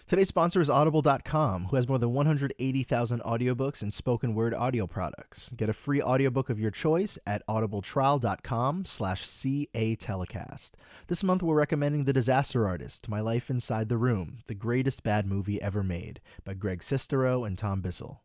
Today's sponsor is Audible.com, who has more than 180,000 audiobooks and spoken word audio products. Get a free audiobook of your choice at audibletrial.com/CA Telecast. This month we're recommending The Disaster Artist, My Life Inside the Room, the greatest bad movie ever made, by Greg Sestero and Tom Bissell.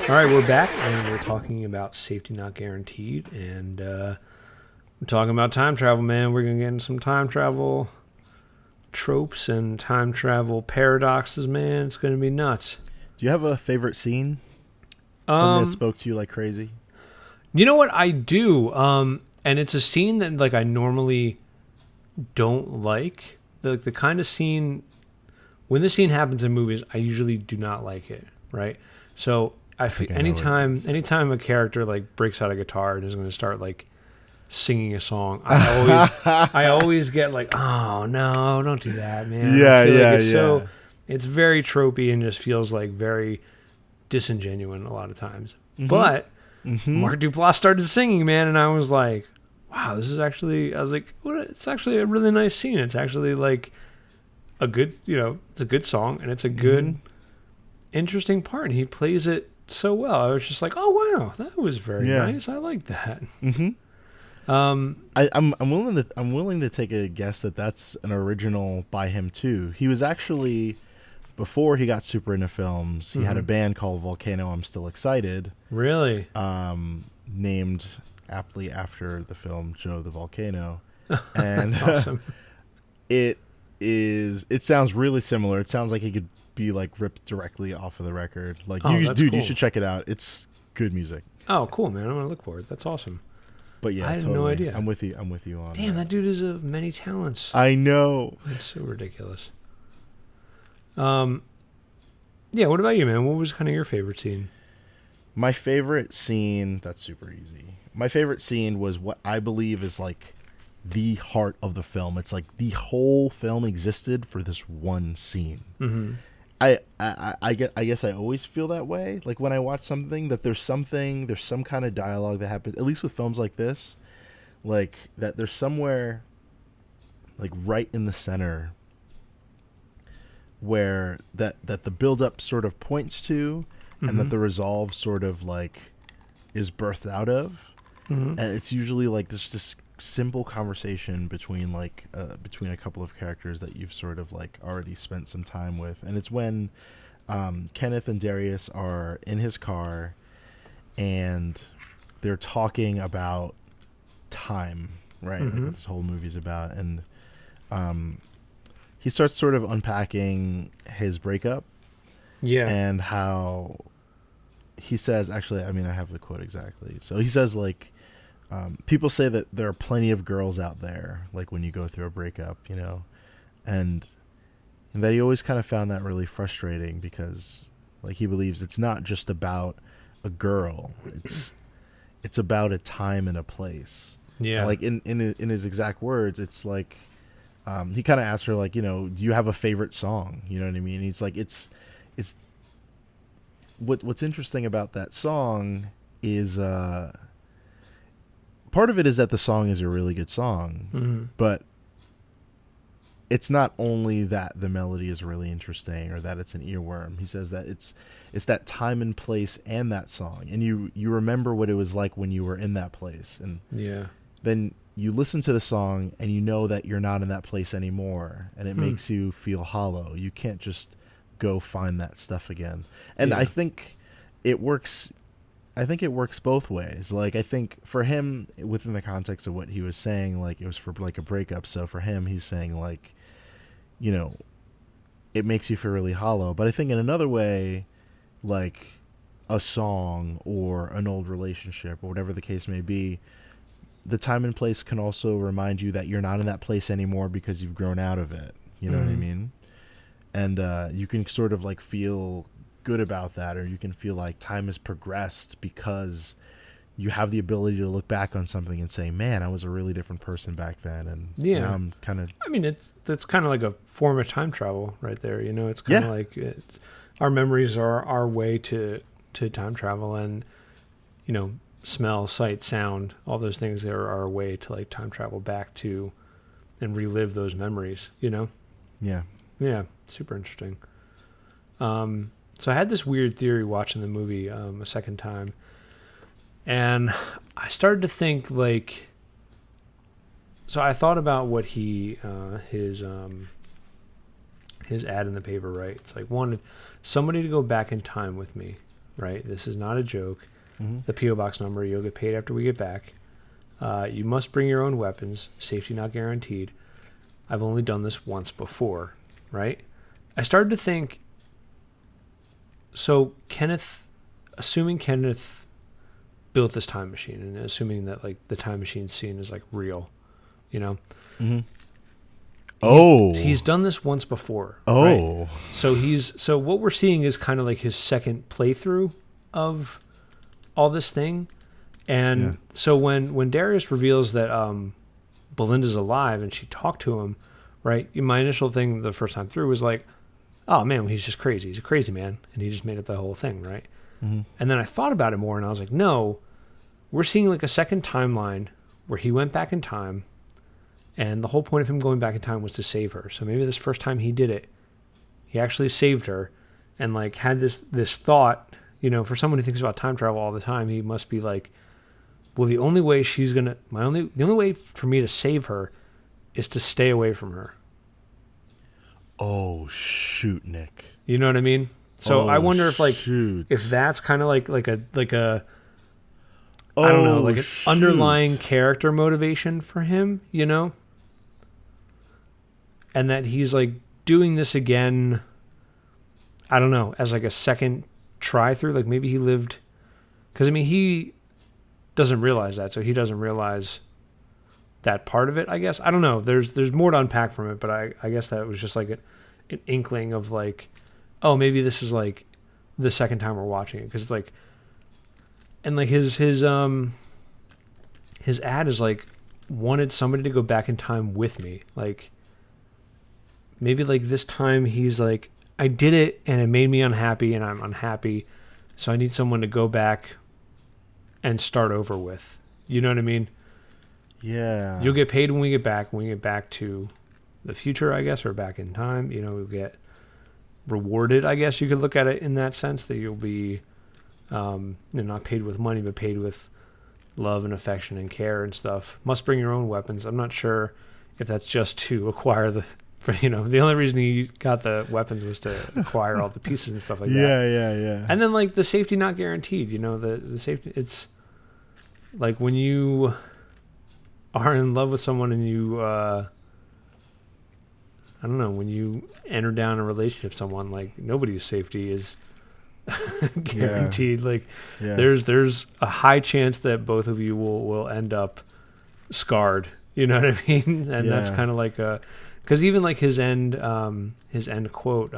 All right, we're back, and we're talking about Safety Not Guaranteed, and we're talking about time travel, man. We're going to get into some time travel tropes and time travel paradoxes, man. It's going to be nuts. Do you have a favorite scene? Something that spoke to you like crazy? You know what? I do, and it's a scene that like I normally don't like. The kind of scene, when the scene happens in movies, I usually do not like it, right? So I feel anytime a character like breaks out a guitar and is going to start like singing a song, I always get like, oh no, don't do that, man. So it's very tropey and just feels like very disingenuous a lot of times. Mm-hmm. But Mark Duplass started singing, man, and I was like, wow, this is actually. I was like, what? It's actually a really nice scene. It's actually like a good, it's a good song and it's a good, interesting part. And he plays it so well. I was just like, oh wow, that was very nice. I like that. I'm willing to take a guess that that's an original by him too. He was actually, before he got super into films, he had a band called Volcano I'm Still Excited. Really? Named aptly after the film Joe the Volcano. And awesome. It sounds really similar. It sounds like he could be like ripped directly off of the record. Like, cool. You should check it out. It's good music. Oh, cool, man. I'm gonna look for it. That's awesome. But yeah, I had totally. no idea. I'm with you on Damn, that dude is of many talents. I know. It's so ridiculous. Yeah, what about you, man? What was kind of your favorite scene? My favorite scene, that's super easy. My favorite scene was what I believe is like the heart of the film. It's like the whole film existed for this one scene. Mm-hmm. I guess I always feel that way. Like when I watch something, that there's some kind of dialogue that happens, at least with films like this, like that there's somewhere like right in the center where that the build-up sort of points to, and that the resolve sort of like is birthed out of. And it's usually like this simple conversation between a couple of characters that you've sort of like already spent some time with. And it's when Kenneth and Darius are in his car and they're talking about time, right? Like what this whole movie's about. And he starts sort of unpacking his breakup. Yeah. And how he says, actually, I mean, I have the quote exactly. So he says, like, people say that there are plenty of girls out there, like when you go through a breakup, and that he always kind of found that really frustrating because, like, he believes it's not just about a girl. It's about a time and a place. Yeah. And like in his exact words, it's like, he kind of asked her, like, do you have a favorite song? You know what I mean? He's like, it's what's interesting about that song is, part of it is that the song is a really good song, but it's not only that the melody is really interesting or that it's an earworm. He says that it's that time and place and that song, and you remember what it was like when you were in that place, and then you listen to the song and you know that you're not in that place anymore, and it makes you feel hollow. You can't just go find that stuff again. And I think it works both ways. Like, I think for him, within the context of what he was saying, like, it was for like a breakup. So for him, he's saying, like, it makes you feel really hollow. But I think in another way, like a song or an old relationship or whatever the case may be, the time and place can also remind you that you're not in that place anymore because you've grown out of it. You know what I mean? And you can sort of like feel good about that, or you can feel like time has progressed because you have the ability to look back on something and say, man, I was a really different person back then. And now I'm kind of... I mean, it's kind of like a form of time travel right there. It's kind of like our memories are our way to time travel, and, smell, sight, sound, all those things are our way to like time travel back to and relive those memories, Yeah. Yeah. Super interesting. So I had this weird theory watching the movie a second time, and I started to think like, so I thought about what his ad in the paper, right? It's like, wanted somebody to go back in time with me, right? This is not a joke. Mm-hmm. The P.O. Box number, you'll get paid after we get back. You must bring your own weapons. Safety not guaranteed. I've only done this once before, right? I started to think, so assuming Kenneth built this time machine, and assuming that like the time machine scene is like real, Mm-hmm. He's done this once before. Oh. Right? So what we're seeing is kind of like his second playthrough of all this thing. And so when Darius reveals that Belinda's alive and she talked to him, right? My initial thing the first time through was like, oh man, he's just crazy. He's a crazy man. And he just made up the whole thing, right? Mm-hmm. And then I thought about it more and I was like, no, we're seeing like a second timeline where he went back in time. And the whole point of him going back in time was to save her. So maybe this first time he did it, he actually saved her and like had this thought, for someone who thinks about time travel all the time, he must be like, well, the only way the only way for me to save her is to stay away from her. Oh, shoot, Nick. You know what I mean? So I wonder if if that's kind of like a I don't know, like an underlying character motivation for him, and that he's like doing this again, I don't know, as like a second try through. Like maybe he lived, because I mean he doesn't realize that, so he doesn't realize that part of it, I guess. I don't know. There's more to unpack from it, but I guess that was just like an inkling of like, oh, maybe this is like the second time we're watching it, because like, and like his ad is like, wanted somebody to go back in time with me. Like maybe like this time he's like, I did it and it made me unhappy and I'm unhappy, so I need someone to go back and start over with. You know what I mean? Yeah. You'll get paid when we get back. When we get back to the future, I guess, or back in time, we'll get rewarded, I guess you could look at it in that sense, that you'll be not paid with money, but paid with love and affection and care and stuff. Must bring your own weapons. I'm not sure if that's just to acquire the only reason he got the weapons was to acquire all the pieces and stuff like that. Yeah. And then like the safety not guaranteed, the safety, it's like when you are in love with someone and you, I don't know, when you enter down a relationship with someone, like nobody's safety is guaranteed. Like there's a high chance that both of you will end up scarred. You know what I mean? And that's kind of like because even like his end quote,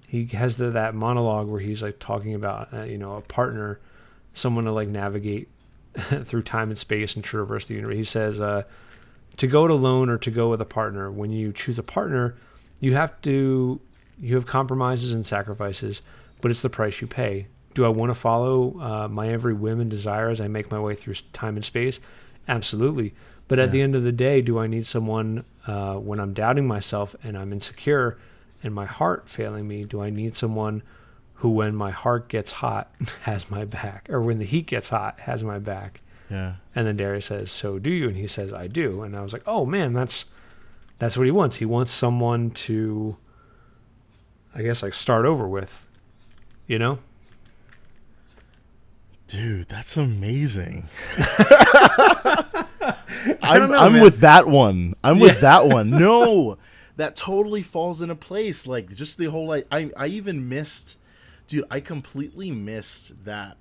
he has that monologue where he's like talking about a partner, someone to like navigate through time and space and traverse the universe. He says to go it alone or to go with a partner. When you choose a partner, you have compromises and sacrifices, but it's the price you pay. Do I want to follow my every whim and desire as I make my way through time and space? Absolutely. But at the end of the day, do I need someone when I'm doubting myself and I'm insecure and my heart failing me? Do I need someone who, when my heart gets hot, has my back, or when the heat gets hot, has my back? Yeah. And then Darius says, "So do you?" And he says, "I do." And I was like, "Oh man, that's what he wants. He wants someone to, I guess, like start over with, Dude, that's amazing. I'm with that one. With that one. No, that totally falls into place. Like just the whole, I even missed, dude, I completely missed that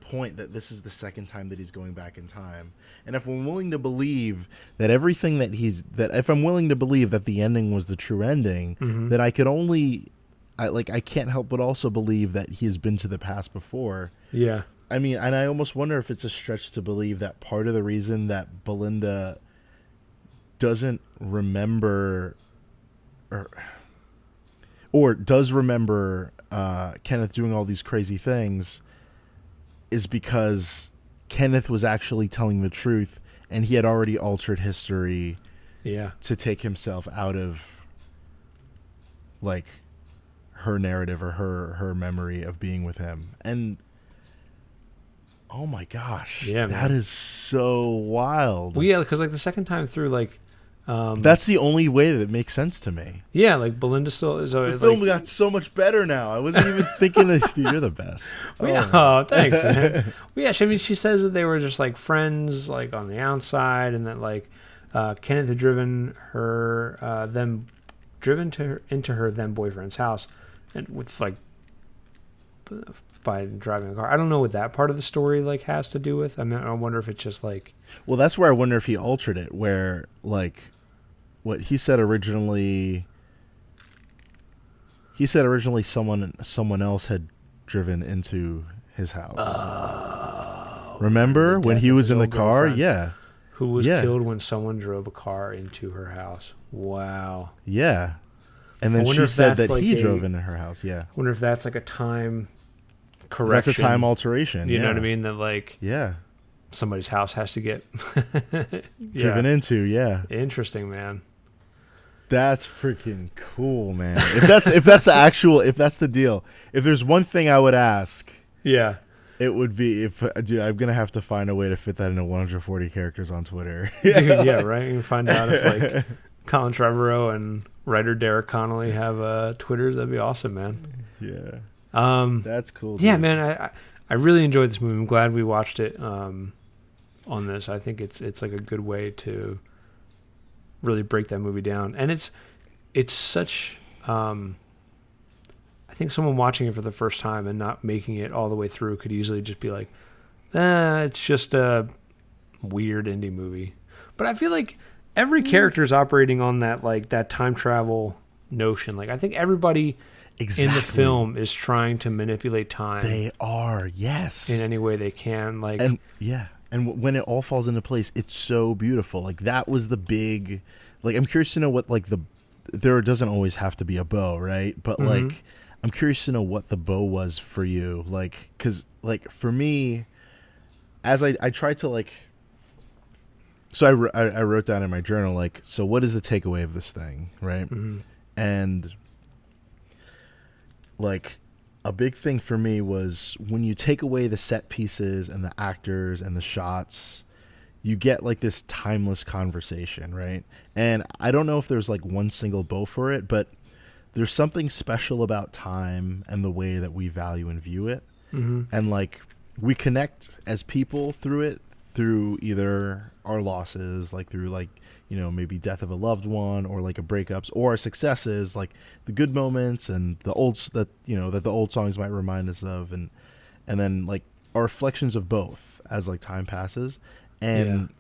point that this is the second time that he's going back in time. And if I'm willing to believe that if I'm willing to believe that the ending was the true ending, then I could only I can't help but also believe that he has been to the past before. Yeah. I mean, and I almost wonder if it's a stretch to believe that part of the reason that Belinda doesn't remember or does remember Kenneth doing all these crazy things is because Kenneth was actually telling the truth, and he had already altered history to take himself out of like her narrative or her memory of being with him. And oh my gosh, that is so wild. Well, yeah, because like the second time through, like that's the only way that it makes sense to me. Yeah, like Belinda still is. The film got so much better now. I wasn't even thinking that. Dude, you're the best. Oh, thanks, man. Well, yeah, I mean, she says that they were just like friends, like on the outside, and that like Kenneth had driven her, into her then boyfriend's house, and with like by driving a car. I don't know what that part of the story like has to do with. I mean, I wonder if it's just like. Well, that's where I wonder if he altered it, where like what he said originally. He said originally someone else had driven into his house. Remember when he was in the car? Yeah. Who was killed when someone drove a car into her house. Wow. Yeah. And then she said that he drove into her house. Yeah. I wonder if that's like a time correction. That's a time alteration. You know what I mean? That like somebody's house has to get driven into. Yeah. Interesting, man. That's freaking cool, man. If that's the deal. If there's one thing I would ask, it would be dude, I'm gonna have to find a way to fit that into 140 characters on Twitter. Dude, yeah, right. You can find out if like Colin Trevorrow and writer Derek Connolly have Twitters. That'd be awesome, man. Yeah. That's cool. Yeah, dude. Man. I really enjoyed this movie. I'm glad we watched it on this. I think it's like a good way to really break that movie down, and it's such I think someone watching it for the first time and not making it all the way through could easily just be like, it's just a weird indie movie. But I feel like every character is operating on that like that time travel notion. Like I think everybody in the film is trying to manipulate time. They are, yes, in any way they can. Like and when it all falls into place, it's so beautiful. Like that was the big, like I'm curious to know what like there doesn't always have to be a bow, right? But like I'm curious to know what the bow was for you, like because like for me, as I tried to like, so I wrote down in my journal like, so what is the takeaway of this thing, right? And like. A big thing for me was when you take away the set pieces and the actors and the shots, you get like this timeless conversation, right? And I don't know if there's like one single bow for it, but there's something special about time and the way that we value and view it. And like we connect as people through it, through either our losses, like through like, you know, maybe death of a loved one or like a breakups, or our successes, like the good moments and the that the old songs might remind us of, and then like our reflections of both as like time passes. And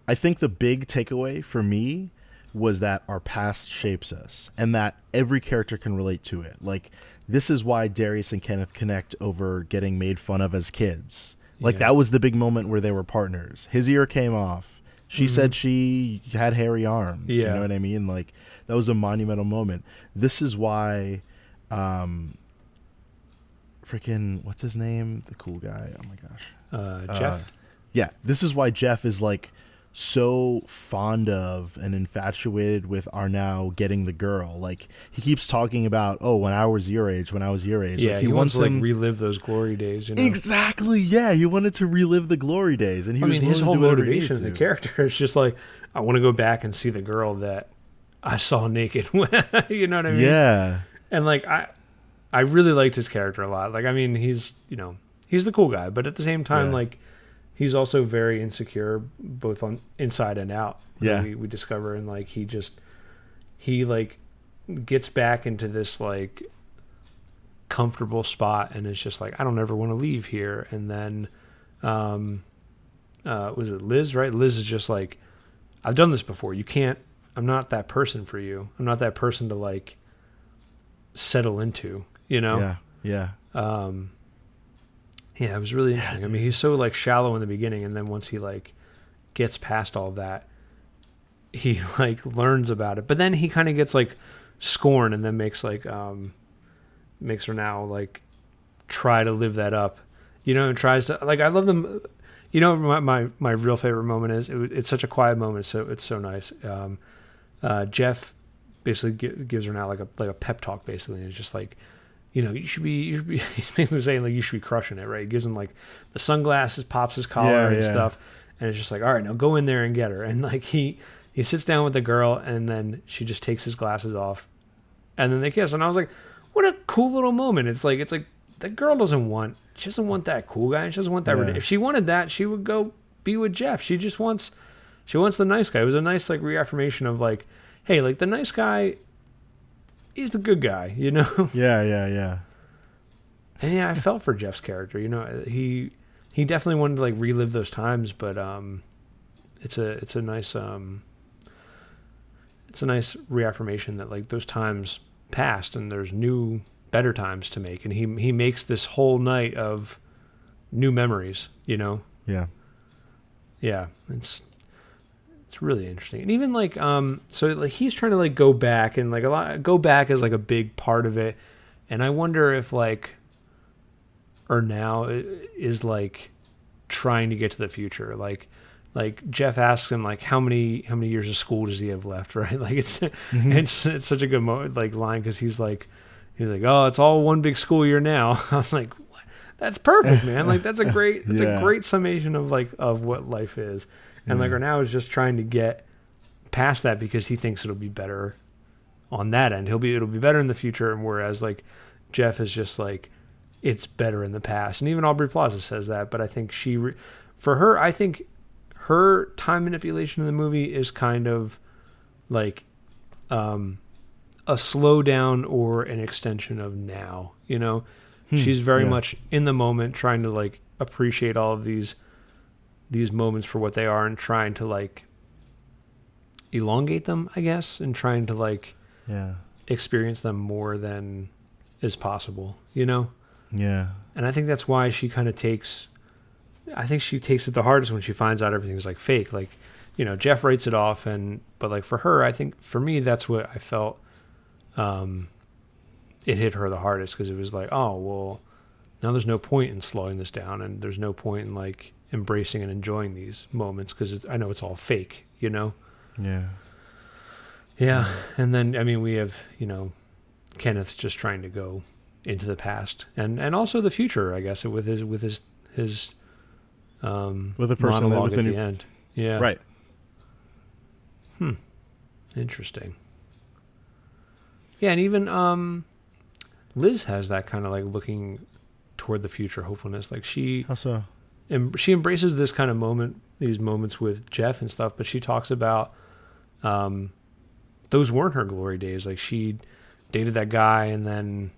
I think the big takeaway for me was that our past shapes us and that every character can relate to it. Like this is why Darius and Kenneth connect over getting made fun of as kids. Like that was the big moment where they were partners. His ear came off. She said she had hairy arms. You know what I mean? Like that was a monumental moment. This is why freaking what's his name? The cool guy. Oh my gosh. Jeff. Yeah. This is why Jeff is like so fond of and infatuated with our now getting the girl. Like he keeps talking about, when I was your age. Yeah, like, he wants to like relive those glory days. You know? Exactly. Yeah, he wanted to relive the glory days, and his whole motivation of the character is just like, I want to go back and see the girl that I saw naked. You know what I mean? Yeah. And like I really liked his character a lot. Like I mean, he's the cool guy, but at the same time, like. He's also very insecure, both on inside and out. Yeah, we discover, and like he like gets back into this like comfortable spot, and it's just like I don't ever want to leave here. And then, was it Liz? Right? Liz is just like, I've done this before. You can't. I'm not that person for you. I'm not that person to like settle into, you know? Yeah. Yeah, it was really interesting. I mean, he's so like shallow in the beginning, and then once he like gets past all that, he like learns about it. But then he kind of gets like scorned, and then makes her now like try to live that up, you know, and tries to like. I love them. You know, my real favorite moment is it's such a quiet moment, so it's so nice. Jeff basically gives her now like a pep talk, basically, and it's just like, you know, you should be he's basically saying like you should be crushing it, right? He gives him like the sunglasses, pops his collar and stuff, and it's just like, all right, now go in there and get her. And like he sits down with the girl, and then she just takes his glasses off, and then they kiss. And I was like, what a cool little moment. It's like the girl doesn't want that cool guy. She doesn't want that. If she wanted that, she would go be with Jeff. She wants the nice guy. It was a nice like reaffirmation of like, hey, like the nice guy, he's the good guy, you know? Yeah. And yeah, I felt for Jeff's character. You know, he definitely wanted to like relive those times, but it's a nice reaffirmation that like those times passed and there's new, better times to make. And he makes this whole night of new memories, you know? Yeah. Yeah. It's really interesting. And even like, so like he's trying to like go back, and like go back is like a big part of it. And I wonder if like, or now is like trying to get to the future. Like Jeff asks him like, how many years of school does he have left? Right. Like it's such a good like line. Cause he's like, oh, it's all one big school year now. I was like, what? That's perfect, man. Like that's a great, a great summation of like, of what life is. And like Arnau is just trying to get past that because he thinks it'll be better on that end. It'll be better in the future. And whereas like Jeff is just like, it's better in the past. And even Aubrey Plaza says that. But I think for her, I think her time manipulation in the movie is kind of like a slowdown or an extension of now. You know, she's very much in the moment, trying to like appreciate all of these moments for what they are, and trying to like elongate them, I guess, and trying to like experience them more than is possible, you know? Yeah. And I think that's why she kind of takes it the hardest when she finds out everything's like fake. Like, you know, Jeff writes it off, but like for her, I think for me, that's what I felt, it hit her the hardest, because it was like, oh, well, now there's no point in slowing this down, and there's no point in like embracing and enjoying these moments, because I know it's all fake, you know? Yeah. And then, I mean, we have, you know, Kenneth just trying to go into the past and also the future, I guess, with his with a person monologue at the end. Yeah. Right. Interesting. Yeah. And even Liz has that kind of like looking toward the future hopefulness. Like How so? She embraces this kind of these moments with Jeff and stuff, but she talks about those weren't her glory days. Like she dated that guy, and then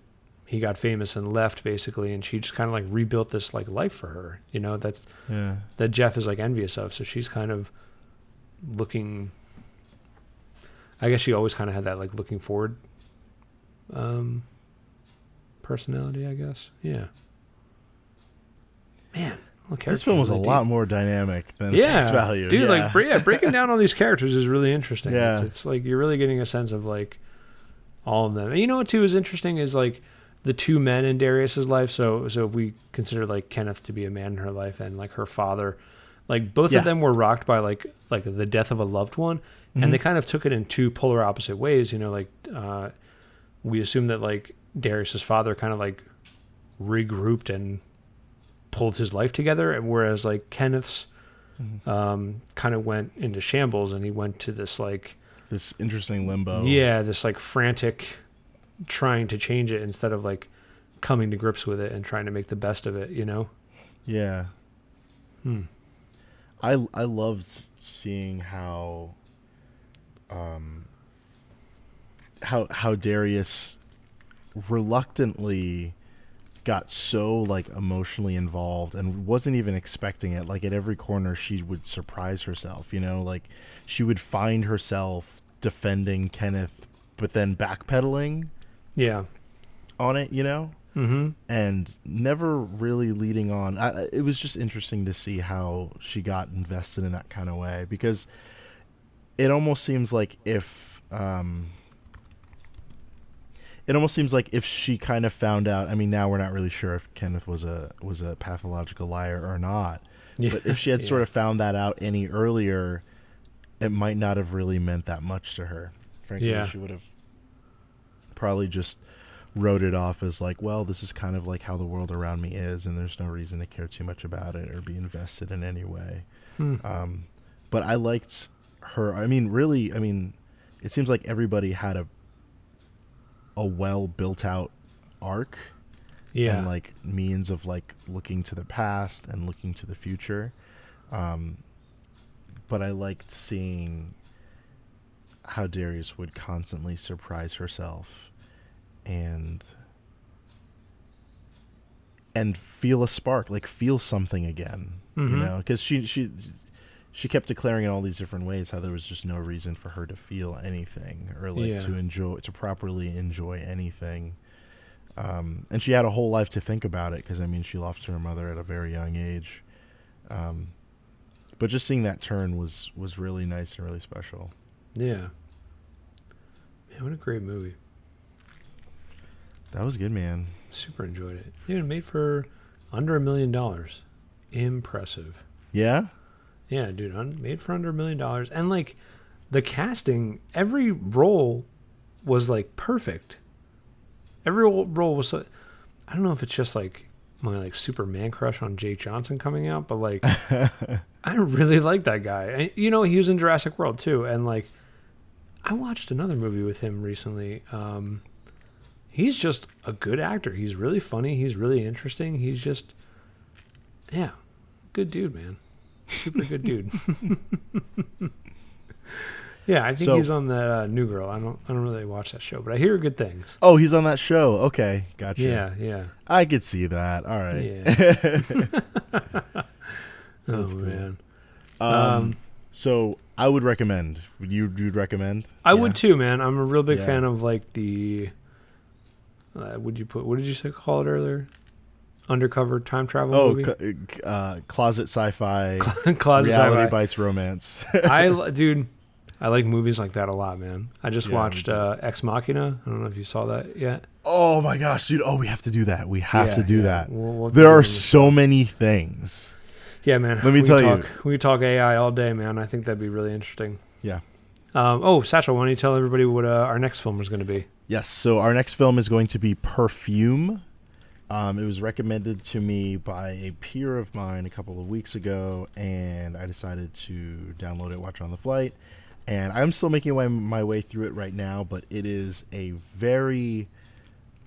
he got famous and left, basically, and she just kind of like rebuilt this like life for her, you know, that Jeff is like envious of. So she's kind of looking, I guess she always kind of had that like looking forward personality, I guess. Yeah. Man. This film was really a lot more dynamic than face value. Dude, like breaking down all these characters is really interesting. Yeah. It's like you're really getting a sense of like all of them. And you know what too is interesting is like the two men in Darius's life. So if we consider like Kenneth to be a man in her life, and like her father, like both of them were rocked by like the death of a loved one, and they kind of took it in two polar opposite ways. You know, like we assume that like Darius's father kind of like regrouped and pulled his life together, and whereas like Kenneth's kind of went into shambles, and he went to this interesting limbo. Yeah, this like frantic trying to change it instead of like coming to grips with it and trying to make the best of it, you know? Yeah. I loved seeing how Darius reluctantly got so like emotionally involved and wasn't even expecting it. Like at every corner she would surprise herself, you know, like she would find herself defending Kenneth but then backpedaling. Yeah. on it, you know, and never really leading on. It was just interesting to see how she got invested in that kind of way, because it almost seems like if she kind of found out. I mean, now we're not really sure if Kenneth was a pathological liar or not. Yeah. But if she had sort of found that out any earlier, it might not have really meant that much to her. Frankly, she would have probably just wrote it off as like, well, this is kind of like how the world around me is, and there's no reason to care too much about it or be invested in any way. But I liked her. I mean, really, it seems like everybody had a well built out arc, and like means of like looking to the past and looking to the future. But I liked seeing how Darius would constantly surprise herself and feel a spark, like feel something again, you know, because she kept declaring in all these different ways how there was just no reason for her to feel anything or like to properly enjoy anything. And she had a whole life to think about it, because I mean, she lost her mother at a very young age. But just seeing that turn was really nice and really special. Yeah. Man, what a great movie. That was good, man. Super enjoyed it. Dude, made for under $1 million. Impressive. Yeah? Yeah, dude, made for under $1 million. And, like, the casting, every role was, like, perfect. Every role was, I don't know if it's just, like, my, like, Superman crush on Jake Johnson coming out, but, like, I really like that guy. And, you know, he was in Jurassic World, too. And, like, I watched another movie with him recently. He's just a good actor. He's really funny. He's really interesting. He's just, good dude, man. Super good dude. Yeah, I think he's on the New Girl. I don't really watch that show, but I hear good things. Oh, he's on that show. Okay, gotcha. Yeah. I could see that. All right. Yeah. Oh cool. Man. So I would recommend. You'd recommend? I would too, man. I'm a real big fan of like the. What did you say? Call it earlier? Undercover time travel movie. Closet sci-fi. Closet reality sci-fi. bites romance. I like movies like that a lot, man. I just watched Ex Machina. I don't know if you saw that yet. Oh my gosh, dude! Oh, we have to do that. We have to do that. There are so many things. Yeah, man. Let me tell you. We could talk AI all day, man. I think that'd be really interesting. Yeah. Satchel, why don't you tell everybody what our next film is going to be? Yes. So our next film is going to be Perfume. It was recommended to me by a peer of mine a couple of weeks ago, and I decided to download it, watch it on the flight. And I'm still making my way through it right now, but it is a very,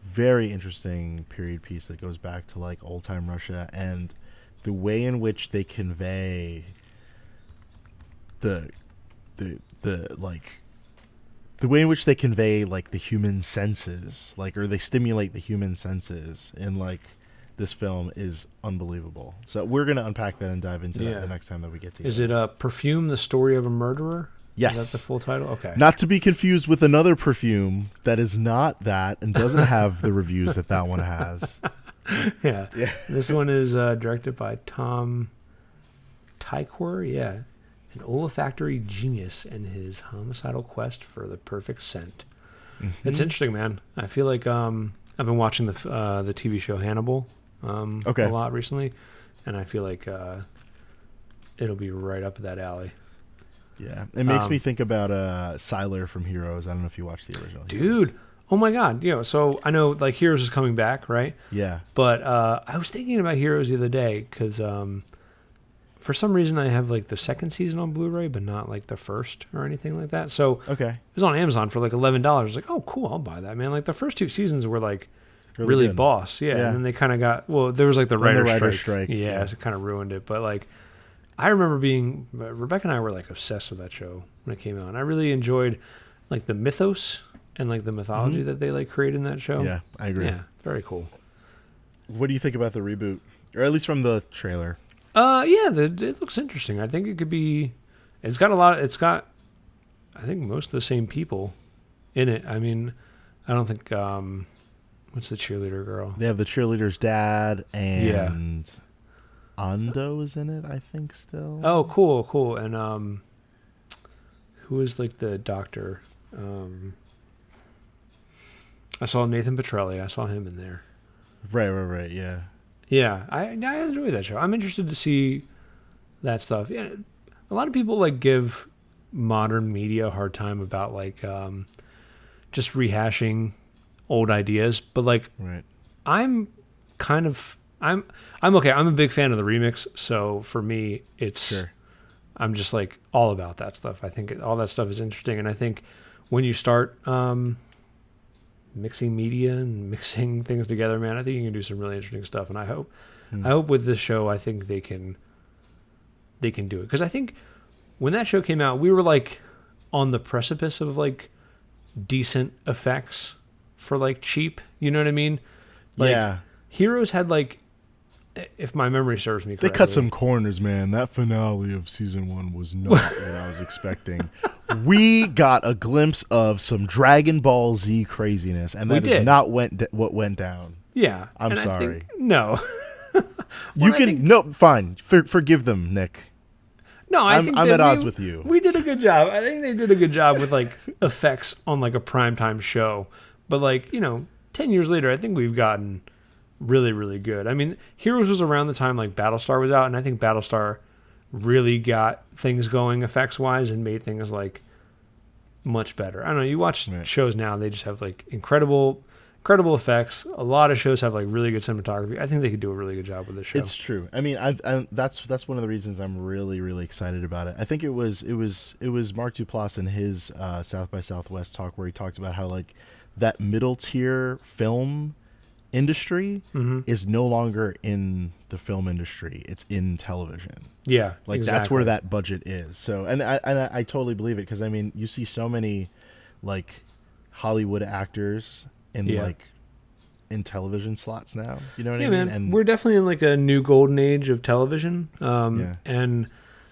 very interesting period piece that goes back to like old time Russia, and the way in which they convey the way in which they convey like the human senses, like, or they stimulate the human senses in like this film is unbelievable. So we're going to unpack that and dive into that the next time that we get to. Is it Perfume, the Story of a Murderer? Yes. Is that the full title? Okay. Not to be confused with another Perfume that is not that and doesn't have the reviews that one has. Yeah. This one is directed by Tom Tykwer. Yeah. An olfactory genius and his homicidal quest for the perfect scent. Mm-hmm. It's interesting, man. I feel like I've been watching the TV show Hannibal a lot recently, and I feel like it'll be right up that alley. Yeah, it makes me think about Sylar from Heroes. I don't know if you watched the original. Dude, oh my God. So I know like Heroes is coming back, right? Yeah. But I was thinking about Heroes the other day because for some reason I have like the second season on Blu-ray, but not like the first or anything like that. So it was on Amazon for like $11. I was like, oh, cool, I'll buy that, man. Like the first two seasons were like really boss. Yeah. And then they kind of got, there was like the writer's strike. Yeah, so it kind of ruined it. But like, I remember Rebecca and I were like obsessed with that show when it came out. And I really enjoyed like the mythos and like the mythology that they like created in that show. Yeah, I agree. Yeah, very cool. What do you think about the reboot? Or at least from the trailer? It looks interesting. I think it could be. It's got I think most of the same people in it. I mean, I don't think What's the cheerleader girl? They have the cheerleader's dad and Ando is in it, I think, still. Oh, cool. And who is like the doctor? I saw Nathan Petrelli. I saw him in there. Right. Yeah. Yeah, I enjoy that show. I'm interested to see that stuff. Yeah, a lot of people like give modern media a hard time about like just rehashing old ideas, but like I'm okay. I'm a big fan of the remix, so for me, it's I'm just like all about that stuff. I think all that stuff is interesting, and I think when you start mixing media and mixing things together, man, I think you can do some really interesting stuff. And I hope with this show, I think they can do it, because I think when that show came out, we were like on the precipice of like decent effects for like cheap. You know what I mean? Like, yeah. Heroes had like, if my memory serves me correctly, they cut some corners, man. That finale of season 1 was not what I was expecting. We got a glimpse of some Dragon Ball Z craziness, and that is not what went down. Yeah, I'm sorry. No, fine. Forgive them, Nick. No, I'm at odds with you. We did a good job. I think they did a good job with like effects on like a primetime show. But like, 10 years later, I think we've gotten really, really good. I mean, Heroes was around the time like Battlestar was out, and I think Battlestar really got things going effects wise and made things like much better. I don't know. You watch shows now, they just have like incredible effects. A lot of shows have like really good cinematography. I think they could do a really good job with this show. It's true. I mean, that's one of the reasons I'm really, really excited about it. I think it was Mark Duplass in his South by Southwest talk where he talked about how like that middle tier film industry is no longer in the film industry. It's in television. Yeah, like exactly. That's where that budget is. So, and I totally believe it, because I mean, you see so many like Hollywood actors in television slots now. You know what I mean? Man. And we're definitely in like a new golden age of television. And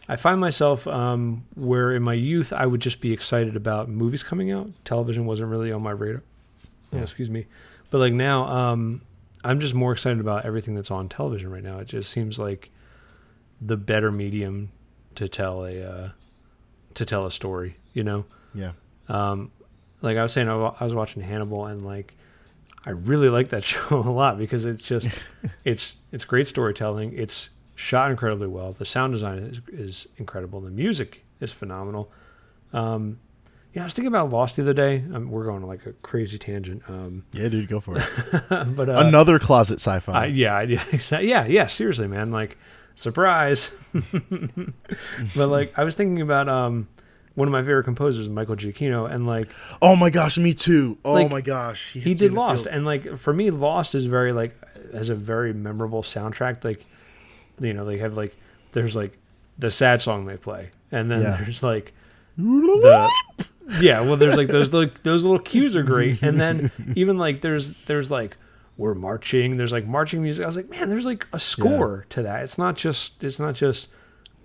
I find myself where in my youth I would just be excited about movies coming out. Television wasn't really on my radar. Yeah. Excuse me. But like now, I'm just more excited about everything that's on television right now. It just seems like the better medium to tell a story. Yeah. Like I was saying, I was watching Hannibal, and like I really like that show a lot, because it's just it's great storytelling. It's shot incredibly well. The sound design is incredible. The music is phenomenal. I was thinking about Lost the other day. We're going on like a crazy tangent. Yeah, dude, go for it. But another closet sci-fi. Yeah. Seriously, man. Like, surprise. But like, I was thinking about one of my favorite composers, Michael Giacchino, and like, oh my gosh, me too. Oh like, my gosh, he did Lost, and like for me, Lost is very like has a very memorable soundtrack. Like, they have like there's like the sad song they play, and then there's like there's like those little cues are great, and then even like there's like we're marching, there's like marching music. I was like, man, there's like a score to that. It's not just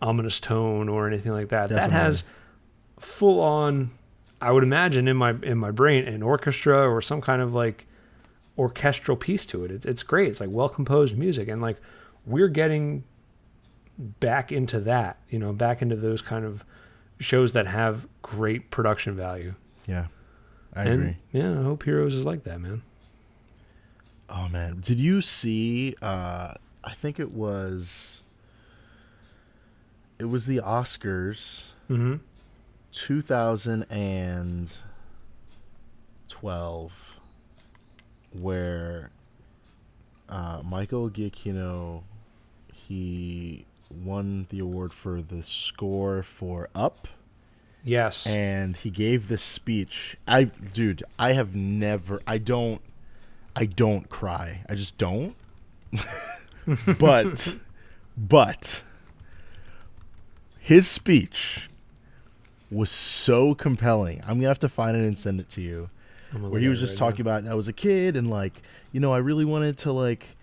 ominous tone or anything like that. Definitely. That has full on, I would imagine in my brain, an orchestra or some kind of like orchestral piece to it. It's great. It's like well composed music, and like we're getting back into that, back into those kind of shows that have great production value. Yeah, I agree. Yeah, I hope Heroes is like that, man. Oh man, did you see? I think it was the Oscars, 2012, where Michael Giacchino, he won the award for the score for Up. Yes. And he gave this speech. I don't cry. I just don't. but his speech was so compelling. I'm going to have to find it and send it to you. Where he was just talking about, I was a kid and like, I really wanted to like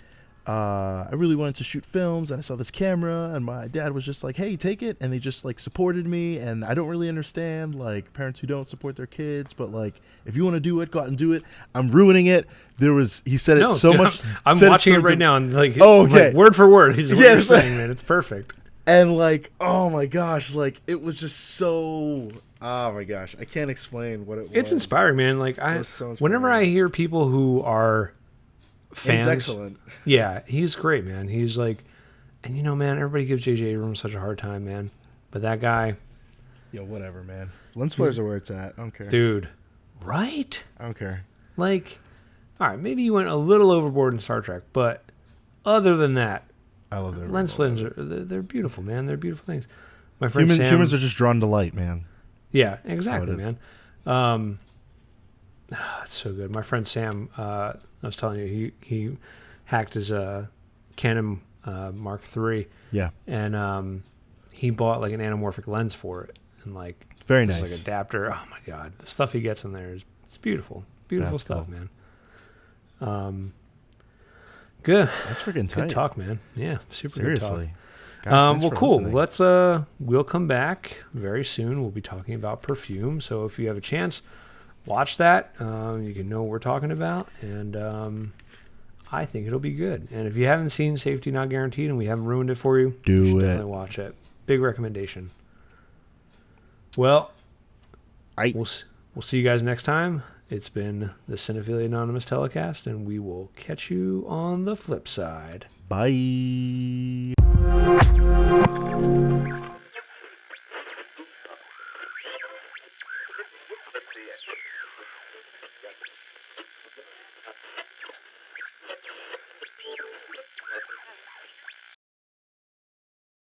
I really wanted to shoot films, and I saw this camera, and my dad was just like, hey, take it. And they just like supported me. And I don't really understand like parents who don't support their kids, but like, if you want to do it, go out and do it. I'm ruining it. He said it so much. I'm watching it right now, and like, okay, like, word for word, he's what you're saying, man. It's perfect. And like, oh my gosh, like it was just so. Oh my gosh, I can't explain what it was. It's inspiring, man. Like whenever I hear people who are fans, he's excellent. Yeah, he's great, man. He's like, and you know, man, everybody gives J.J. Abrams such a hard time, man. But that guy, yo, whatever, man. Lens flares are where it's at. I don't care, dude. Right? I don't care. Like, all right, maybe you went a little overboard in Star Trek, but other than that, I love their lens flares. They're beautiful, man. They're beautiful things. My friend Sam, humans are just drawn to light, man. Yeah, exactly, man. It's so good. My friend Sam, I was telling you, he hacked his Canon Mark III. Yeah. And he bought like an anamorphic lens for it, and like very nice, like adapter. Oh my god, the stuff he gets in there is it's beautiful, beautiful That's stuff, cool. man. Good. That's freaking tight. Good talk, man. Yeah, super Seriously. good talk. Guys, well, cool. listening. Let's we'll come back very soon. We'll be talking about Perfume. So if you have a chance, watch that. You can know what we're talking about, and I think it'll be good. And if you haven't seen Safety Not Guaranteed and we haven't ruined it for you, you should definitely watch it. Big recommendation. Well, we'll see you guys next time. It's been the Cinephilia Anonymous Telecast, and we will catch you on the flip side. Bye.